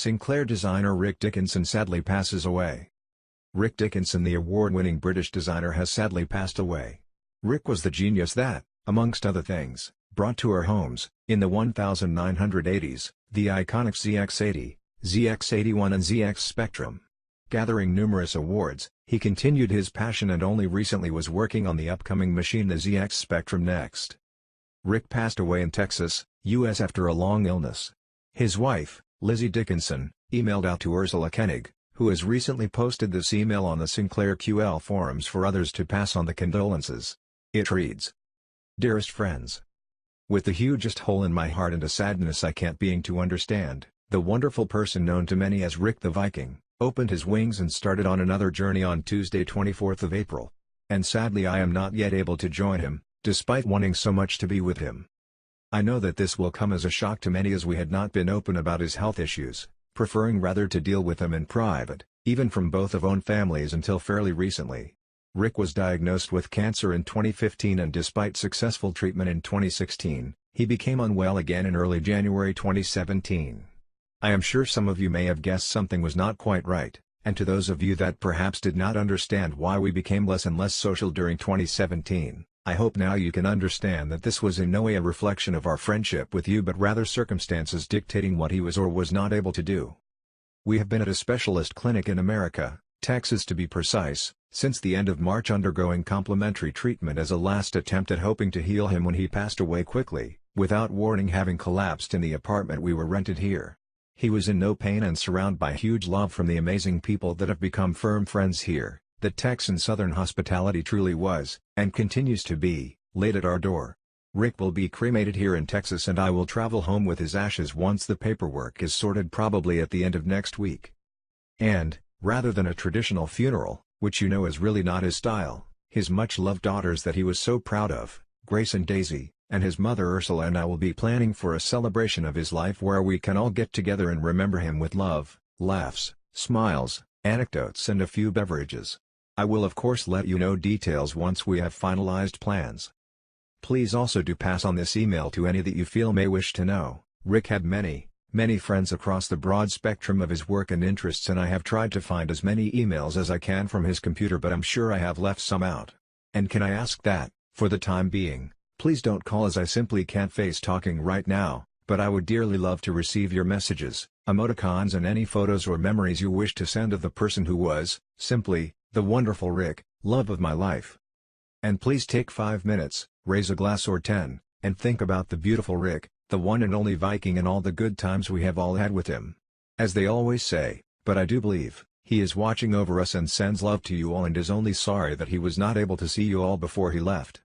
Sinclair designer Rick Dickinson sadly passes away. Rick Dickinson, the award-winning British designer, has sadly passed away. Rick was the genius that, amongst other things, brought to our homes, in the 1980s, the iconic ZX80, ZX81 and ZX Spectrum. Gathering numerous awards, he continued his passion and only recently was working on the upcoming machine, the ZX Spectrum Next. Rick passed away in Texas, U.S. after a long illness. His wife, Lizzie Dickinson, emailed out to Ursula Koenig, who has recently posted this email on the Sinclair QL forums for others to pass on the condolences. It reads: Dearest friends, with the hugest hole in my heart and a sadness I can't begin to understand, the wonderful person known to many as Rick the Viking, opened his wings and started on another journey on Tuesday 24th of April. And sadly I am not yet able to join him, despite wanting so much to be with him. I know that this will come as a shock to many, as we had not been open about his health issues, preferring rather to deal with them in private, even from both of own families until fairly recently. Rick was diagnosed with cancer in 2015 and despite successful treatment in 2016, he became unwell again in early January 2017. I am sure some of you may have guessed something was not quite right, and to those of you that perhaps did not understand why we became less and less social during 2017, I hope now you can understand that this was in no way a reflection of our friendship with you but rather circumstances dictating what he was or was not able to do. We have been at a specialist clinic in America, Texas to be precise, since the end of March, undergoing complimentary treatment as a last attempt at hoping to heal him when he passed away quickly, without warning, having collapsed in the apartment we were rented here. He was in no pain and surrounded by huge love from the amazing people that have become firm friends here. The Texan Southern hospitality truly was, and continues to be, laid at our door. Rick will be cremated here in Texas and I will travel home with his ashes once the paperwork is sorted, probably at the end of next week. And, rather than a traditional funeral, which you know is really not his style, his much-loved daughters that he was so proud of, Grace and Daisy, and his mother Ursula and I will be planning for a celebration of his life where we can all get together and remember him with love, laughs, smiles, anecdotes and a few beverages. I will of course let you know details once we have finalized plans. Please also do pass on this email to any that you feel may wish to know. Rick had many friends across the broad spectrum of his work and interests, and I have tried to find as many emails as I can from his computer, but I'm sure I have left some out. And can I ask that, for the time being, please don't call, as I simply can't face talking right now, but I would dearly love to receive your messages, emoticons and any photos or memories you wish to send of the person who was, simply, the wonderful Rick, love of my life. And please take 5 minutes, raise a glass or 10, and think about the beautiful Rick, the one and only Viking, and all the good times we have all had with him. As they always say, but I do believe, he is watching over us and sends love to you all and is only sorry that he was not able to see you all before he left.